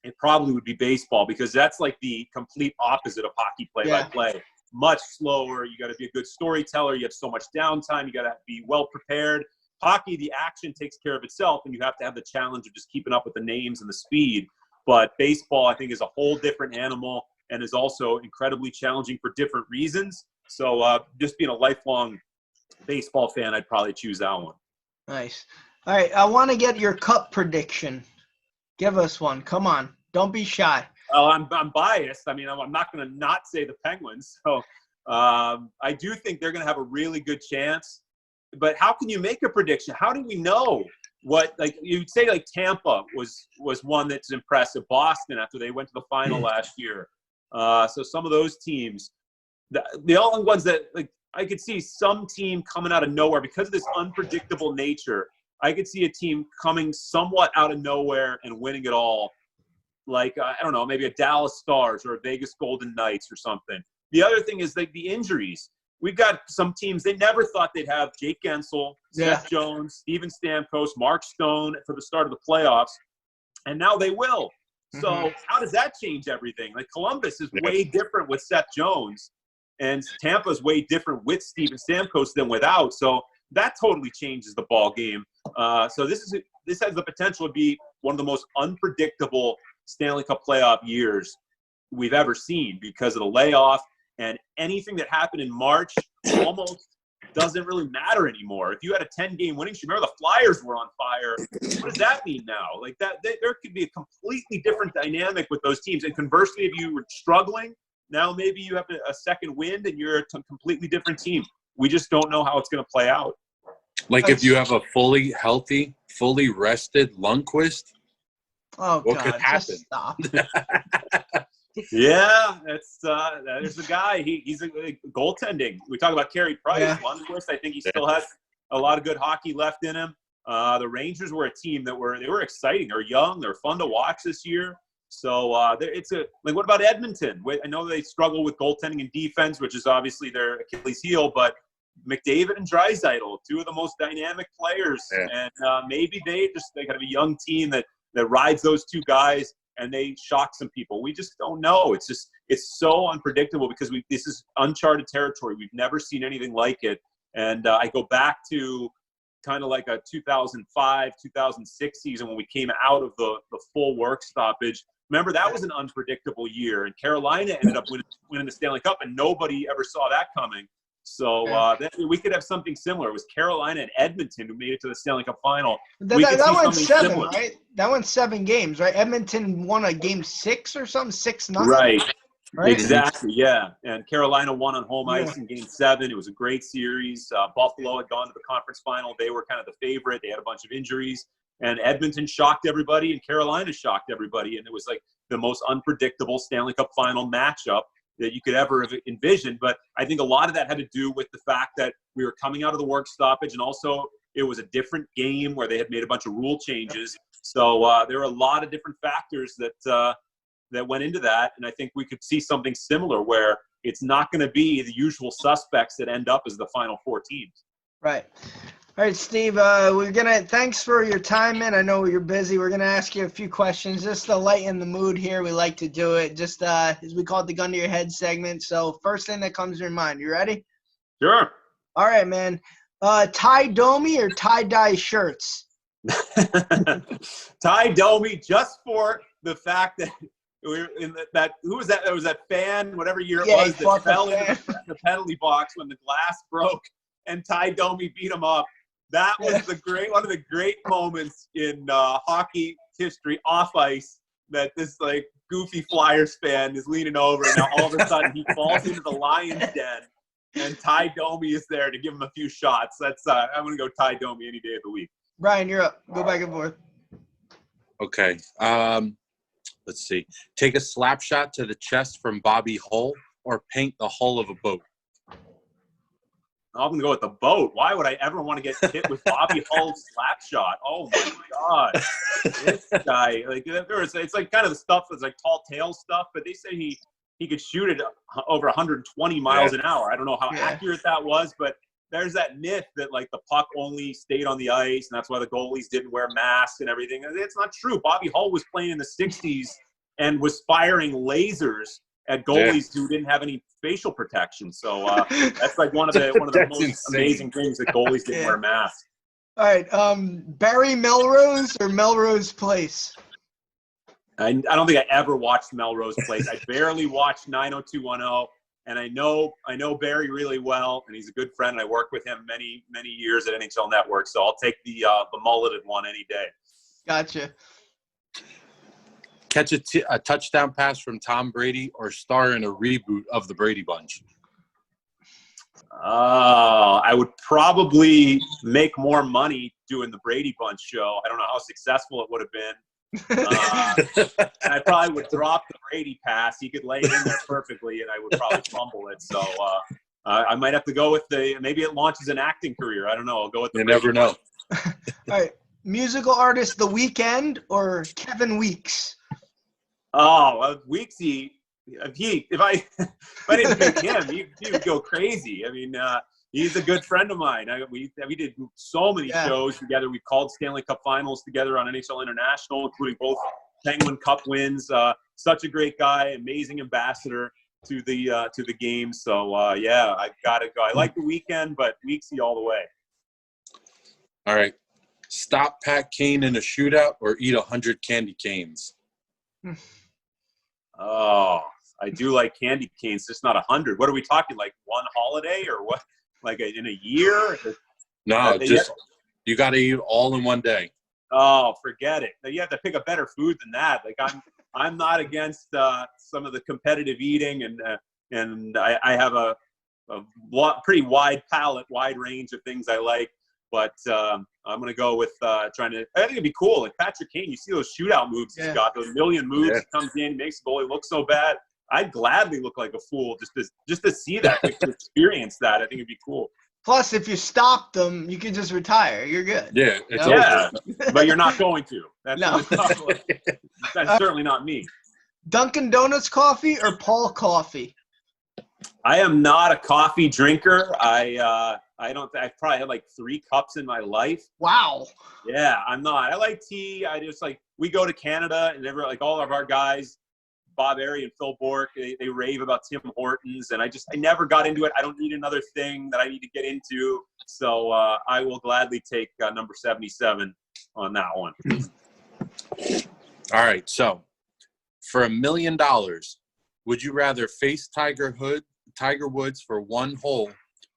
[SPEAKER 2] it probably would be baseball, because that's like the complete opposite of hockey play-by-play. Much slower. You got to be a good storyteller. You have so much downtime. You got to be well prepared. Hockey, the action takes care of itself, and you have to have the challenge of just keeping up with the names and the speed. But baseball, I think, is a whole different animal and is also incredibly challenging for different reasons. So just being a lifelong baseball fan, I'd probably choose that one.
[SPEAKER 1] Nice. All right, I want to get your cup prediction. Give us one. Come on. Don't be shy.
[SPEAKER 2] Oh, I'm biased. I mean, I'm not going to not say the Penguins. So I do think they're going to have a really good chance. But how can you make a prediction? How do we know what? Like you'd say, like Tampa was one that's impressive. Boston after they went to the final last year. So some of those teams, the only ones that like I could see some team coming out of nowhere because of this unpredictable nature. I could see a team coming somewhat out of nowhere and winning it all. Like, I don't know, maybe a Dallas Stars or a Vegas Golden Knights or something. The other thing is like the injuries. We've got some teams, they never thought they'd have Jake Gensel, Seth Jones, Steven Stamkos, Mark Stone for the start of the playoffs, and now they will. So how does that change everything? Like Columbus is way different with Seth Jones, and Tampa's way different with Steven Stamkos than without. So that totally changes the ball game. So this has the potential to be one of the most unpredictable Stanley Cup playoff years we've ever seen because of the layoff and anything that happened in March almost doesn't really matter anymore. If you had a 10-game winning streak, remember the Flyers were on fire. What does that mean now? Like there could be a completely different dynamic with those teams. And conversely, if you were struggling, now maybe you have a second wind and you're a completely different team. We just don't know how it's going to play out.
[SPEAKER 3] Like if you have a fully healthy, fully rested Lundqvist,
[SPEAKER 1] Oh,
[SPEAKER 3] what
[SPEAKER 1] God,
[SPEAKER 3] could happen?
[SPEAKER 1] just stop.
[SPEAKER 2] Yeah, there's a guy. He's a goaltending. We talk about Carey Price.
[SPEAKER 1] Yeah.
[SPEAKER 2] Lundqvist, I think he still has a lot of good hockey left in him. The Rangers were a team they were exciting. They're young. They're fun to watch this year. So what about Edmonton? I know they struggle with goaltending and defense, which is obviously their Achilles heel, but McDavid and Draisaitl, two of the most dynamic players, and maybe they got a young team that rides those two guys and they shock some people. We just don't know. It's so unpredictable because this is uncharted territory. We've never seen anything like it. And I go back to kind of like a 2005, 2006 season when we came out of the full work stoppage. Remember, that was an unpredictable year, and Carolina ended up winning the Stanley Cup, and nobody ever saw that coming. So we could have something similar. It was Carolina and Edmonton who made it to the Stanley Cup final.
[SPEAKER 1] That went 7, right? That went 7 games, right? Edmonton won a game 6 or something, 6-0.
[SPEAKER 2] Right.
[SPEAKER 1] Right?
[SPEAKER 2] Exactly, yeah. And Carolina won on home ice in Game 7. It was a great series. Buffalo had gone to the conference final. They were kind of the favorite. They had a bunch of injuries. And Edmonton shocked everybody, and Carolina shocked everybody. And it was like the most unpredictable Stanley Cup final matchup that you could ever have envisioned. But I think a lot of that had to do with the fact that we were coming out of the work stoppage, and also it was a different game where they had made a bunch of rule changes. So there were a lot of different factors that went into that, and I think we could see something similar where it's not going to be the usual suspects that end up as the final 4 teams.
[SPEAKER 1] Right. All right, Steve, thanks for your time, man. I know you're busy. We're going to ask you a few questions just to lighten the mood here. We like to do it just as we call it the gun to your head segment. So first thing that comes to your mind, you ready?
[SPEAKER 2] Sure.
[SPEAKER 1] All right, man. Tie-domi or tie-dye shirts?
[SPEAKER 2] Tie-domi, just for the fact that we were in that who was that? It was that fan, whatever year it was, that fell into the penalty box when the glass broke and Tie-domi beat him up. That was one of the great moments in hockey history off ice, that this like goofy Flyers fan is leaning over, and now all of a sudden he falls into the lion's den, and Tie-domi is there to give him a few shots. That's I'm gonna go Tie-domi any day of the week.
[SPEAKER 1] Brian, you're up. Go back and forth.
[SPEAKER 3] Okay. Let's see. Take a slap shot to the chest from Bobby Hull, or paint the hull of a boat.
[SPEAKER 2] I'm gonna go with the boat. Why would I ever want to get hit with Bobby Hull's slap shot? Oh my God, this guy! Like, it's like kind of the stuff that's like tall tale stuff, but they say he could shoot it over 120 miles an hour. I don't know how accurate that was, but there's that myth that like the puck only stayed on the ice, and that's why the goalies didn't wear masks and everything. It's not true. Bobby Hull was playing in the 60s and was firing lasers at goalies who didn't have any facial protection. So that's like one of the most amazing things, that goalies didn't wear masks.
[SPEAKER 1] All right, Barry Melrose or Melrose Place?
[SPEAKER 2] I don't think I ever watched Melrose Place. I barely watched 90210, and I know Barry really well, and he's a good friend. And I worked with him many years at NHL Network, so I'll take the mulleted one any day. Gotcha.
[SPEAKER 3] Catch a touchdown pass from Tom Brady, or star in a reboot of the Brady Bunch?
[SPEAKER 2] I would probably make more money doing the Brady Bunch show. I don't know how successful it would have been. And I probably would drop the Brady pass. He could lay it in there perfectly, and I would probably fumble it. So I might have to go with maybe it launches an acting career. I don't know. I'll go with the Brady
[SPEAKER 3] never know.
[SPEAKER 1] All right. Musical artist The Weeknd or Kevin Weeks?
[SPEAKER 2] Oh, Weeksy. If I didn't pick him, he would go crazy. I mean, he's a good friend of mine. We did so many shows together. We called Stanley Cup Finals together on NHL International, including both Penguin Cup wins. Such a great guy, amazing ambassador to the game. So I gotta go. I like The Weeknd, but Weeksy all the way.
[SPEAKER 3] All right. Stop Pat Kane in a shootout, or eat 100 candy canes?
[SPEAKER 2] Oh, I do like candy canes, just not 100. What are we talking, like one holiday or what? like in a year?
[SPEAKER 3] No, just you got to eat all in one day.
[SPEAKER 2] Oh, forget it. You have to pick a better food than that. Like I'm not against some of the competitive eating, and I have a pretty wide palette, wide range of things I like. But I'm going to go with trying to – I think it'd be cool. Like Patrick Kane, you see those shootout moves he's got, those million moves. He comes in, makes the goalie look so bad. I'd gladly look like a fool just to see that, to experience that. I think it'd be cool.
[SPEAKER 1] Plus, if you stop them, you can just retire. You're good.
[SPEAKER 3] Yeah, it's over.
[SPEAKER 2] But you're not going to. That's certainly not me.
[SPEAKER 1] Dunkin' Donuts coffee or Paul coffee?
[SPEAKER 2] I am not a coffee drinker. I've probably had like 3 cups in my life.
[SPEAKER 1] Wow.
[SPEAKER 2] Yeah, I'm not. I like tea. I just we go to Canada and all of our guys, Bob Airy and Phil Bork, they rave about Tim Hortons, and I never got into it. I don't need another thing that I need to get into. So I will gladly take number 77 on that one.
[SPEAKER 3] All right. So for $1 million, would you rather face Tiger Woods for 1 hole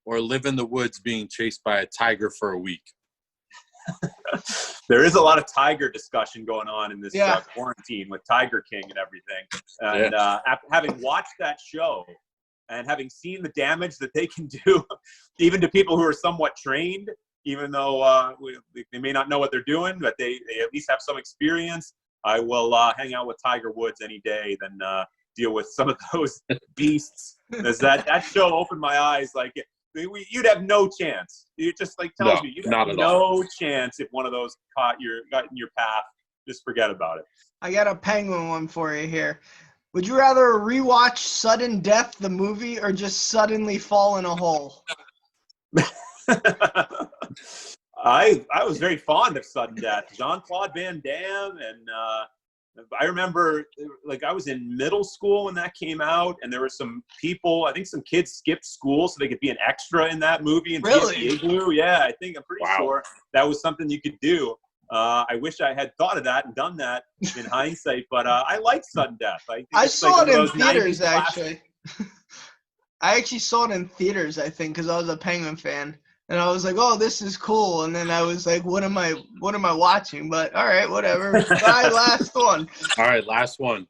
[SPEAKER 3] or live in the woods being chased by a tiger for a week?
[SPEAKER 2] There is a lot of Tiger discussion going on in this quarantine with Tiger King and everything. And having watched that show and having seen the damage that they can do, even to people who are somewhat trained, even though they may not know what they're doing, but they at least have some experience, I will hang out with Tiger Woods any day than deal with some of those beasts. As that show opened my eyes, like you'd have no chance. It just tells me you'd have no chance if one of those got in your path. Just forget about it.
[SPEAKER 1] I got a Penguin one for you here. Would you rather rewatch Sudden Death, the movie, or just suddenly fall in a hole?
[SPEAKER 2] I was very fond of Sudden Death. Jean-Claude Van Damme, and I remember I was in middle school when that came out, and there were some people, I think some kids skipped school so they could be an extra in that movie and
[SPEAKER 1] really?
[SPEAKER 2] be at the Igloo. Yeah, I'm pretty sure that was something you could do. I wish I had thought of that and done that in hindsight, but I like Sudden Death. I saw
[SPEAKER 1] it in theaters, actually. I actually saw it in theaters, I think, because I was a Penguin fan. And I was like, oh, this is cool. And then I was like, what am I watching? But all right, whatever. Bye, last one.
[SPEAKER 3] All right, last one.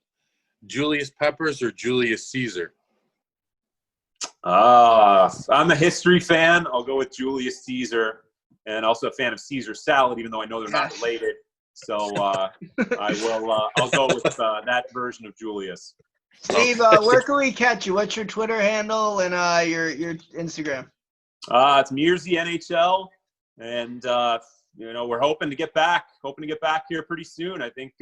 [SPEAKER 3] Julius Peppers or Julius Caesar?
[SPEAKER 2] I'm a history fan. I'll go with Julius Caesar, and also a fan of Caesar salad, even though I know they're not related. So I'll go with that version of Julius.
[SPEAKER 1] Steve, where can we catch you? What's your Twitter handle and your Instagram?
[SPEAKER 2] It's MEARS the NHL, and we're hoping to get back here pretty soon. I think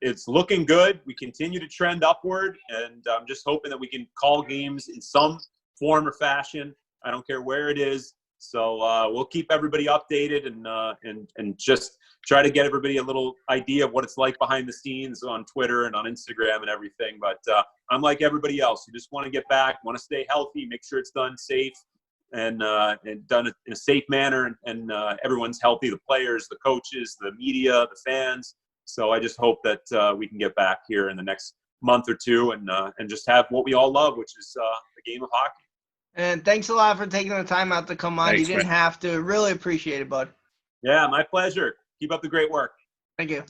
[SPEAKER 2] it's looking good. We continue to trend upward, and I'm just hoping that we can call games in some form or fashion. I don't care where it is. So we'll keep everybody updated and just try to get everybody a little idea of what it's like behind the scenes on Twitter and on Instagram and everything. But I'm like everybody else. You just want to get back, want to stay healthy, make sure it's done safe. And done in a safe manner, and everyone's healthy, the players, the coaches, the media, the fans. So I just hope that we can get back here in the next month or two and just have what we all love, which is the game of hockey.
[SPEAKER 1] And thanks a lot for taking the time out to come on.
[SPEAKER 3] Thanks,
[SPEAKER 1] you didn't have to. Really appreciate it, bud.
[SPEAKER 2] Yeah, my pleasure. Keep up the great work.
[SPEAKER 1] Thank you.